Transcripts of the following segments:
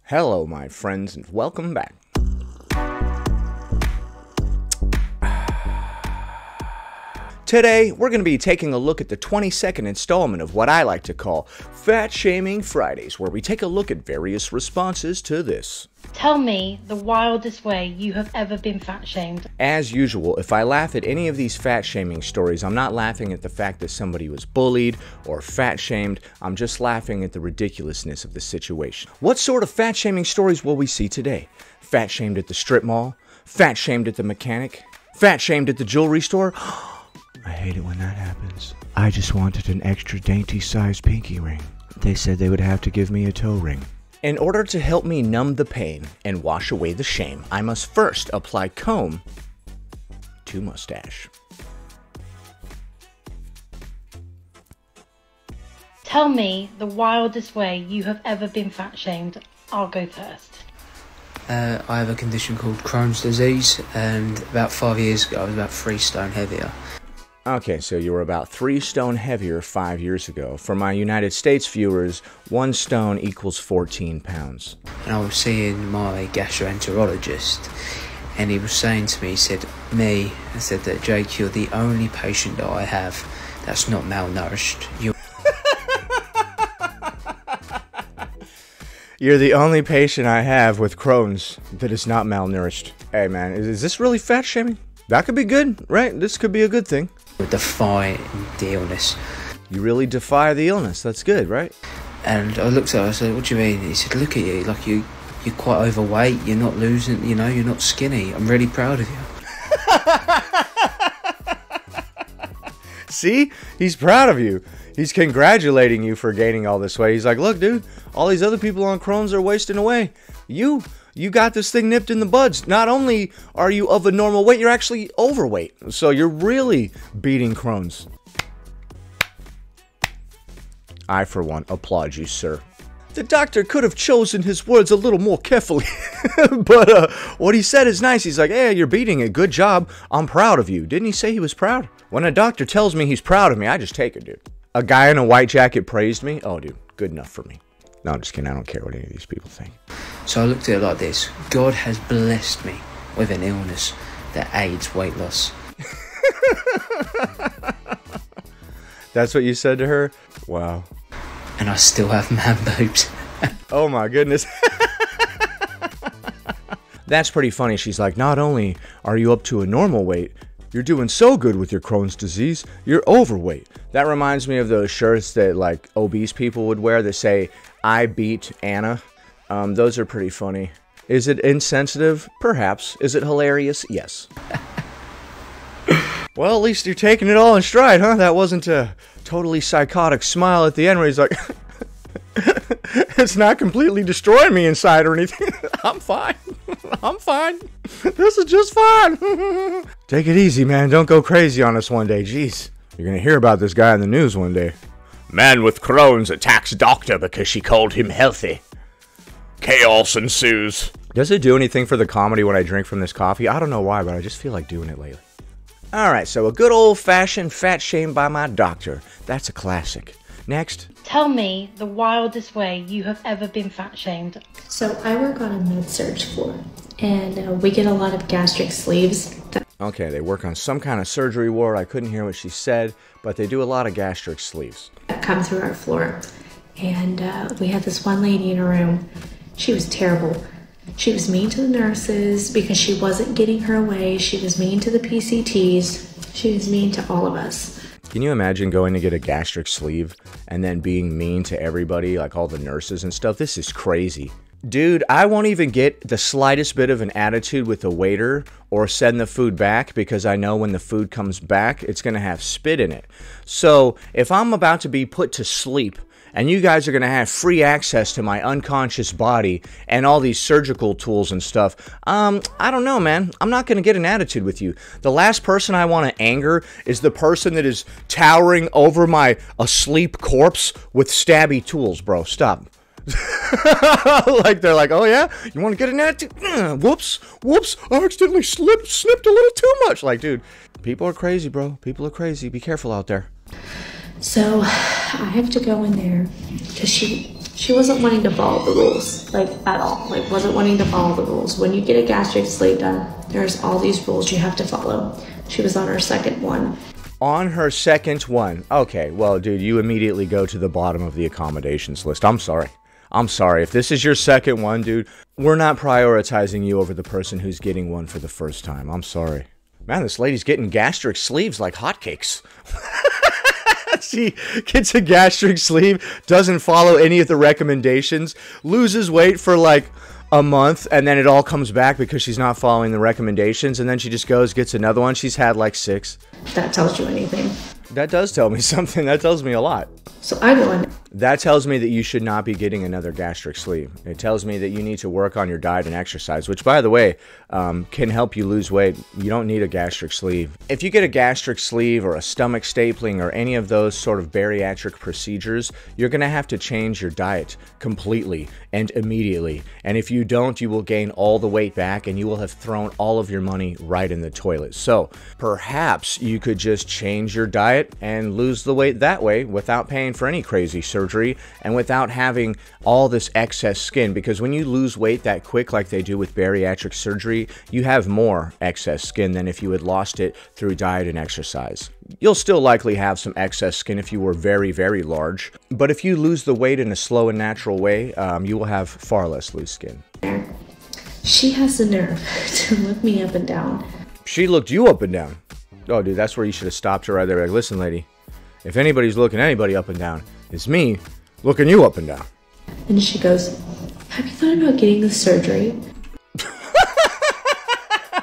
Hello, my friends, and welcome back. Today, we're going to be taking a look at the 22nd installment of what I like to call Fat Shaming Fridays, where we take a look at various responses to this. Tell me the wildest way you have ever been fat shamed. As usual, if I laugh at any of these fat shaming stories, I'm not laughing at the fact that somebody was bullied or fat shamed. I'm just laughing at the ridiculousness of the situation. What sort of fat shaming stories will we see today? Fat shamed at the strip mall? Fat shamed at the mechanic? Fat shamed at the jewelry store? I hate it when that happens. I just wanted an extra dainty sized pinky ring. They said they would have to give me a toe ring. In order to help me numb the pain and wash away the shame, I must first apply comb to mustache. Tell me the wildest way you have ever been fat shamed. I'll go first. I have a condition called Crohn's Disease, and about 5 years ago I was about 3 stone heavier. Okay, so you were about 3 stone heavier 5 years ago. For my United States viewers, 1 stone equals 14 pounds. And I was seeing my gastroenterologist, and he was saying to me, he said that Jake, you're the only patient that I have that's not malnourished. You're the only patient I have with Crohn's that is not malnourished. Hey man, is this really fat shaming? That could be good, right? This could be a good thing. Defy the illness. You really defy the illness. That's good, right? And I looked at him, I said, what do you mean? He said, look at you, like you're quite overweight, you're not losing, you're not skinny. I'm really proud of you. See? He's proud of you. He's congratulating you for gaining all this weight. He's like, look, dude, all these other people on Crohn's are wasting away. You got this thing nipped in the buds. Not only are you of a normal weight, you're actually overweight. So you're really beating Crohn's. I, for one, applaud you, sir. The doctor could have chosen his words a little more carefully. But what he said is nice. He's like, hey, you're beating it. Good job. I'm proud of you. Didn't he say he was proud? When a doctor tells me he's proud of me, I just take it, dude. A guy in a white jacket praised me. Oh, dude, good enough for me. No, I'm just kidding. I don't care what any of these people think. So I looked at it like this. God has blessed me with an illness that aids weight loss. That's what you said to her? Wow. And I still have man boobs. Oh my goodness. That's pretty funny. She's like, not only are you up to a normal weight, you're doing so good with your Crohn's disease, you're overweight. That reminds me of those shirts that like obese people would wear that say, I beat Anna. Those are pretty funny. Is it insensitive? Perhaps. Is it hilarious? Yes. Well, at least you're taking it all in stride, huh? That wasn't a totally psychotic smile at the end where he's like, it's not completely destroying me inside or anything. I'm fine. I'm fine. This is just fine. Take it easy, man. Don't go crazy on us one day. Jeez. You're going to hear about this guy in the news one day. Man with Crohn's attacks doctor because she called him healthy. Chaos ensues. Does it do anything for the comedy when I drink from this coffee? I don't know why, but I just feel like doing it lately. Alright, so a good old-fashioned fat shame by my doctor. That's a classic. Next. Tell me the wildest way you have ever been fat shamed. So I work on a med-surg floor, and we get a lot of gastric sleeves. Okay, they work on some kind of surgery ward. I couldn't hear what she said, but they do a lot of gastric sleeves. That come through our floor, and we had this one lady in a room. She was terrible. She was mean to the nurses because she wasn't getting her way. She was mean to the PCTs. She was mean to all of us. Can you imagine going to get a gastric sleeve and then being mean to everybody, like all the nurses and stuff? This is crazy. Dude, I won't even get the slightest bit of an attitude with the waiter or send the food back because I know when the food comes back, it's going to have spit in it. So if I'm about to be put to sleep and you guys are going to have free access to my unconscious body and all these surgical tools and stuff, I don't know, man. I'm not going to get an attitude with you. The last person I want to anger is the person that is towering over my asleep corpse with stabby tools, bro. Stop. Like they're like, oh yeah, you want to get an attitude? Whoops, I accidentally snipped a little too much. Like, dude, people are crazy, bro. People are crazy. Be careful out there. So I have to go in there because She wasn't wanting to follow the rules, like at all. Like wasn't wanting to follow the rules. When you get a gastric sleeve done, there's all these rules you have to follow. She was on her second one. On her second one. Okay, well, dude, you immediately go to the bottom of the accommodations list. I'm sorry. I'm sorry. If this is your second one, dude, we're not prioritizing you over the person who's getting one for the first time. I'm sorry. Man, this lady's getting gastric sleeves like hotcakes. She gets a gastric sleeve, doesn't follow any of the recommendations, loses weight for like a month, and then it all comes back because she's not following the recommendations, and then she just goes, gets another one. She's had like 6. That tells you anything. That does tell me something. That tells me a lot. So I go in. That tells me that you should not be getting another gastric sleeve. It tells me that you need to work on your diet and exercise, which, by the way, can help you lose weight. You don't need a gastric sleeve. If you get a gastric sleeve or a stomach stapling or any of those sort of bariatric procedures, you're going to have to change your diet completely and immediately. And if you don't, you will gain all the weight back and you will have thrown all of your money right in the toilet. So perhaps you could just change your diet and lose the weight that way without paying for any crazy surgery and without having all this excess skin, because when you lose weight that quick like they do with bariatric surgery, you have more excess skin than if you had lost it through diet and exercise. You'll still likely have some excess skin if you were very, very large, but if you lose the weight in a slow and natural way, you will have far less loose skin. She has the nerve to look me up and down. She looked you up and down. Oh, dude, that's where you should have stopped her right there. Like, listen, lady, if anybody's looking anybody up and down, it's me looking you up and down. And she goes, have you thought about getting the surgery?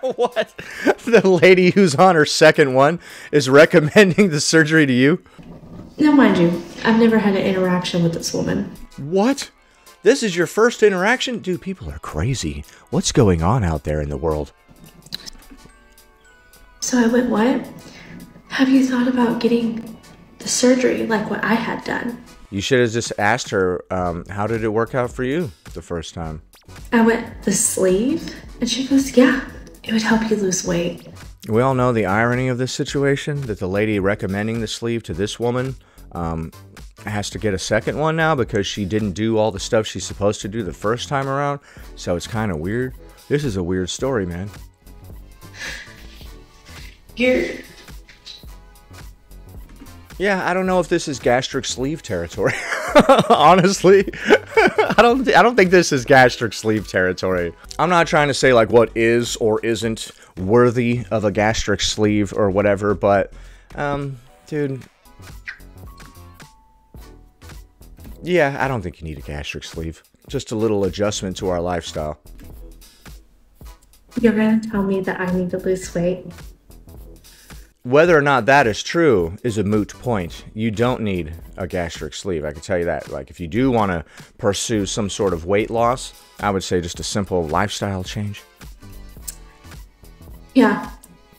What? The lady who's on her second one is recommending the surgery to you? Now, mind you, I've never had an interaction with this woman. What? This is your first interaction? Dude, people are crazy. What's going on out there in the world? So I went, what? Have you thought about getting the surgery like what I had done? You should have just asked her, how did it work out for you the first time? I went, the sleeve? And she goes, yeah, it would help you lose weight. We all know the irony of this situation, that the lady recommending the sleeve to this woman has to get a second one now because she didn't do all the stuff she's supposed to do the first time around. So it's kind of weird. This is a weird story, man. Yeah, I don't know if this is gastric sleeve territory. Honestly, I don't think this is gastric sleeve territory. I'm not trying to say like what is or isn't worthy of a gastric sleeve or whatever, but dude, yeah, I don't think you need a gastric sleeve. Just a little adjustment to our lifestyle. You're gonna tell me that I need to lose weight? Whether or not that is true is a moot point. You don't need a gastric sleeve. I can tell you that. Like, if you do want to pursue some sort of weight loss, I would say just a simple lifestyle change. Yeah,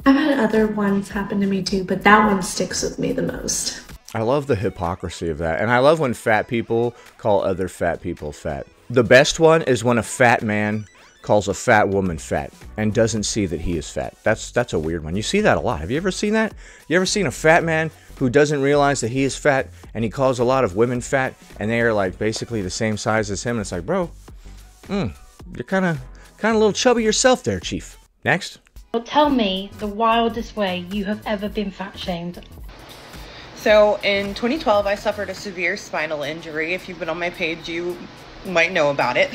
I've had other ones happen to me too, but that one sticks with me the most. I love the hypocrisy of that. And I love when fat people call other fat people fat. The best one is when a fat man calls a fat woman fat and doesn't see that he is fat. That's a weird one. You see that a lot. Have you ever seen that? You ever seen a fat man who doesn't realize that he is fat and he calls a lot of women fat and they are like basically the same size as him? And it's like, bro, you're kind of a little chubby yourself there, Chief. Next. Well, tell me the wildest way you have ever been fat shamed. So in 2012, I suffered a severe spinal injury. If you've been on my page, you might know about it.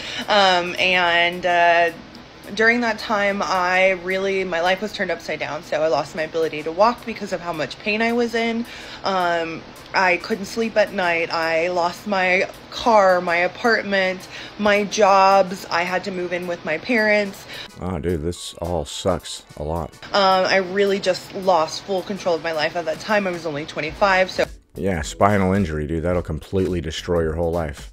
During that time, my life was turned upside down. So I lost my ability to walk because of how much pain I was in. I couldn't sleep at night. I lost my car, my apartment, my jobs. I had to move in with my parents. Oh, dude, this all sucks a lot. I really just lost full control of my life at that time. I was only 25, so... Yeah, spinal injury, dude. That'll completely destroy your whole life.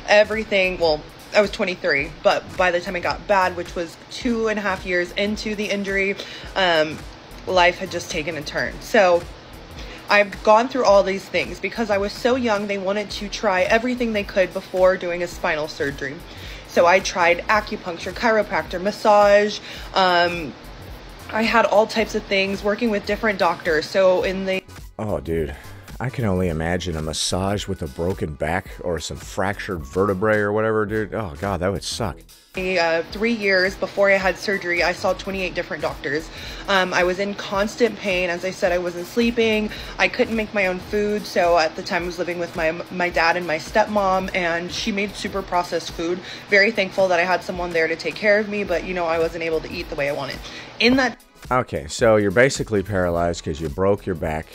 Everything, well, I was 23, but by the time it got bad, which was 2.5 years into the injury, life had just taken a turn. So I've gone through all these things because I was so young. They wanted to try everything they could before doing a spinal surgery. So I tried acupuncture, chiropractor, massage. I had all types of things, working with different doctors. So in the... Oh, dude. I can only imagine a massage with a broken back or some fractured vertebrae or whatever, dude. Oh, God, that would suck. 3 years before I had surgery, I saw 28 different doctors. I was in constant pain. As I said, I wasn't sleeping. I couldn't make my own food. So at the time I was living with my dad and my stepmom, and she made super processed food. Very thankful that I had someone there to take care of me, but you know, I wasn't able to eat the way I wanted. Okay, so you're basically paralyzed because you broke your back,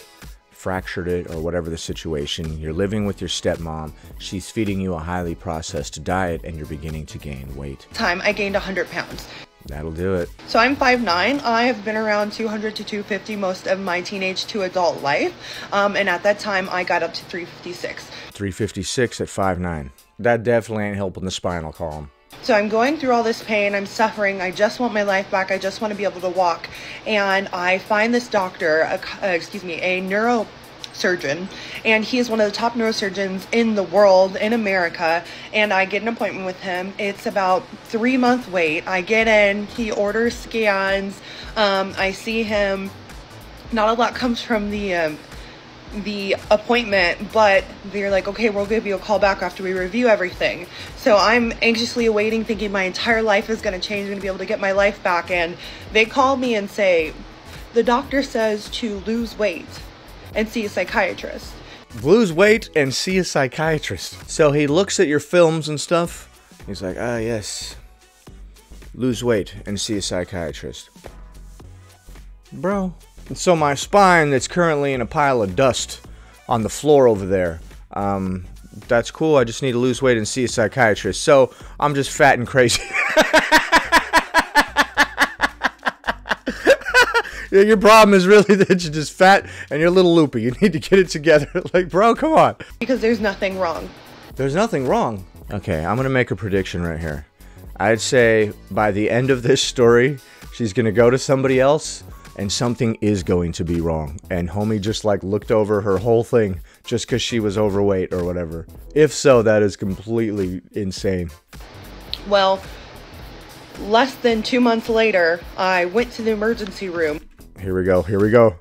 fractured it, or whatever the situation. You're living with your stepmom. She's feeding you a highly processed diet, and you're beginning to gain weight. I gained 100 pounds. That'll do it. So I'm 5'9". I have been around 200 to 250 most of my teenage to adult life. And at that time, I got up to 356. 356 at 5'9". That definitely ain't helping the spinal column. So I'm going through all this pain, I'm suffering, I just want my life back, I just want to be able to walk. And I find this doctor, a neurosurgeon, and he is one of the top neurosurgeons in the world, in America, and I get an appointment with him. It's about 3-month wait. I get in, he orders scans, I see him. Not a lot comes from the appointment, but they're like, okay, we'll give you a call back after we review everything. So I'm anxiously awaiting, thinking my entire life is going to change, I'm going to be able to get my life back. And they call me and say, the doctor says to lose weight and see a psychiatrist. Lose weight and see a psychiatrist. So he looks at your films and stuff. He's like, ah, yes. Lose weight and see a psychiatrist. Bro. And so my spine that's currently in a pile of dust on the floor over there, that's cool. I just need to lose weight and see a psychiatrist. So I'm just fat and crazy. Yeah, your problem is really that you're just fat and you're a little loopy. You need to get it together. Like, bro, come on. Because there's nothing wrong. There's nothing wrong. Okay, I'm going to make a prediction right here. I'd say by the end of this story, she's going to go to somebody else. And something is going to be wrong. And homie just like looked over her whole thing just because she was overweight or whatever. If so, that is completely insane. Well, less than 2 months later, I went to the emergency room. Here we go. Here we go.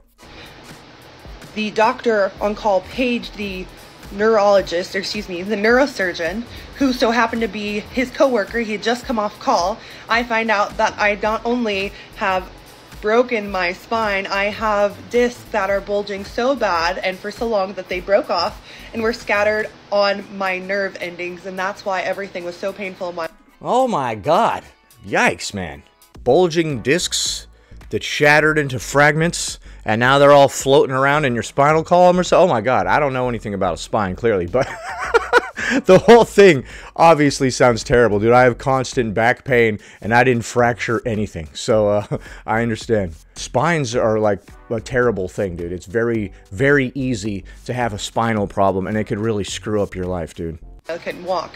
The doctor on call paged the neurologist, or excuse me, the neurosurgeon, who so happened to be his coworker. He had just come off call. I find out that I not only have broken my spine, I have discs that are bulging so bad and for so long that they broke off and were scattered on my nerve endings, and that's why everything was so painful. Oh my God. Yikes, man. Bulging discs that shattered into fragments, and now they're all floating around in your spinal column or so. Oh my God, I don't know anything about a spine, clearly, but the whole thing obviously sounds terrible, dude. I have constant back pain, and I didn't fracture anything, so I understand. Spines are like a terrible thing, dude. It's very, very easy to have a spinal problem, and it could really screw up your life, dude. I couldn't walk.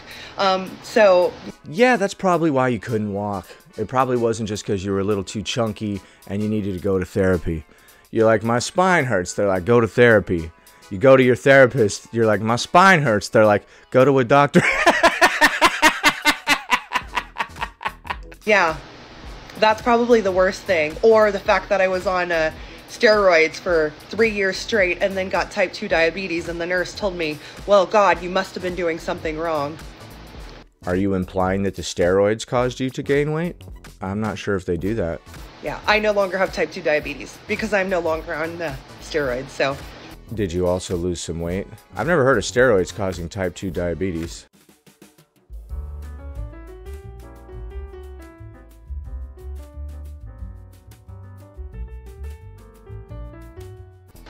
Yeah, that's probably why you couldn't walk. It probably wasn't just because you were a little too chunky and you needed to go to therapy. You're like, my spine hurts. They're like, go to therapy. You go to your therapist, you're like, my spine hurts. They're like, go to a doctor. Yeah, that's probably the worst thing. Or the fact that I was on steroids for 3 years straight and then got type 2 diabetes, and the nurse told me, well, God, you must have been doing something wrong. Are you implying that the steroids caused you to gain weight? I'm not sure if they do that. Yeah, I no longer have type 2 diabetes because I'm no longer on steroids, so. Did you also lose some weight? I've never heard of steroids causing type 2 diabetes.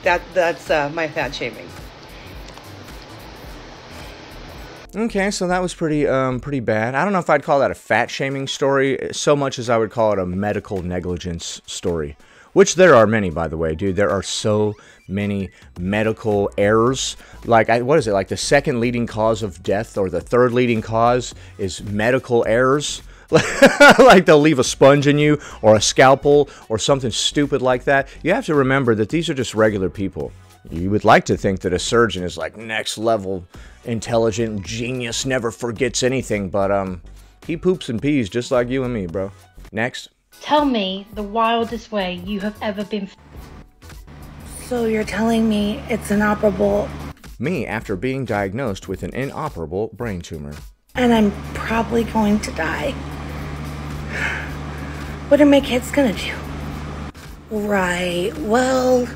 That's my fat shaming. Okay, so that was pretty bad. I don't know if I'd call that a fat shaming story so much as I would call it a medical negligence story. Which there are many, by the way, dude. There are so many medical errors. Like, what is it? Like the second leading cause of death or the third leading cause is medical errors. Like they'll leave a sponge in you or a scalpel or something stupid like that. You have to remember that these are just regular people. You would like to think that a surgeon is like next level, intelligent, genius, never forgets anything, but he poops and pees just like you and me, bro. Next. Tell me the wildest way you have ever been So you're telling me it's inoperable Me after being diagnosed with an inoperable brain tumor. and I'm probably going to die. What are my kids gonna do? Right, well,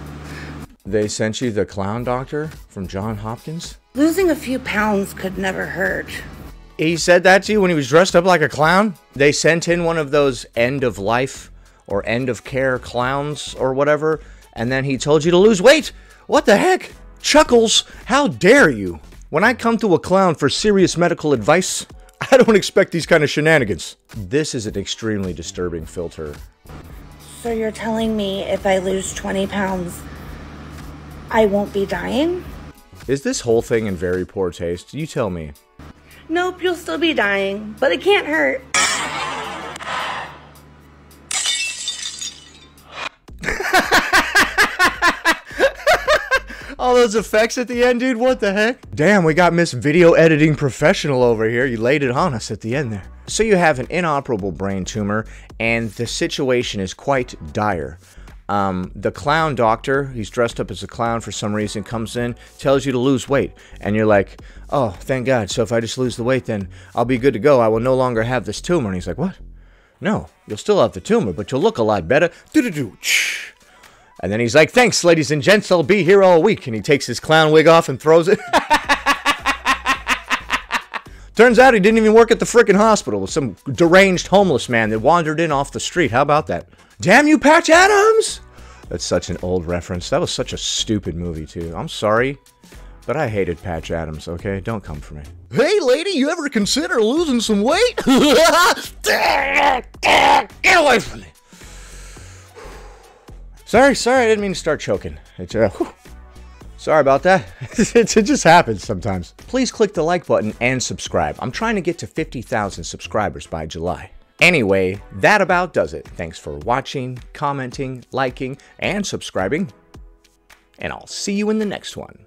They sent you the clown doctor from Johns Hopkins? losing a few pounds could never hurt. He said that to you when he was dressed up like a clown? They sent in one of those end of life or end of care clowns or whatever, and then he told you to lose weight? What the heck? Chuckles, how dare you? When I come to a clown for serious medical advice, I don't expect these kind of shenanigans. This is an extremely disturbing filter. So you're telling me if I lose 20 pounds, I won't be dying? Is this whole thing in very poor taste? You tell me. Nope, you'll still be dying, but it can't hurt. All those effects at the end, dude, what the heck? Damn, we got Miss Video Editing Professional over here. You laid it on us at the end there. So you have an inoperable brain tumor, and the situation is quite dire. The clown doctor, he's dressed up as a clown for some reason, comes in, tells you to lose weight, and you're like, oh, thank God, so if I just lose the weight, then I'll be good to go. I will no longer have this tumor. And he's like, what? No, you'll still have the tumor, but you'll look a lot better. Do-do-do. And then he's like, thanks, ladies and gents, I'll be here all week. And he takes his clown wig off and throws it. Turns out he didn't even work at the frickin' hospital. It was some deranged homeless man that wandered in off the street. How about that? Damn you, Patch Adams! That's such an old reference. That was such a stupid movie, too. I'm sorry, but I hated Patch Adams, okay? Don't come for me. Hey, lady, you ever consider losing some weight? Get away from me! Sorry, I didn't mean to start choking. Sorry about that. It just happens sometimes. Please click the like button and subscribe. I'm trying to get to 50,000 subscribers by July. Anyway, that about does it. Thanks for watching, commenting, liking, and subscribing. And I'll see you in the next one.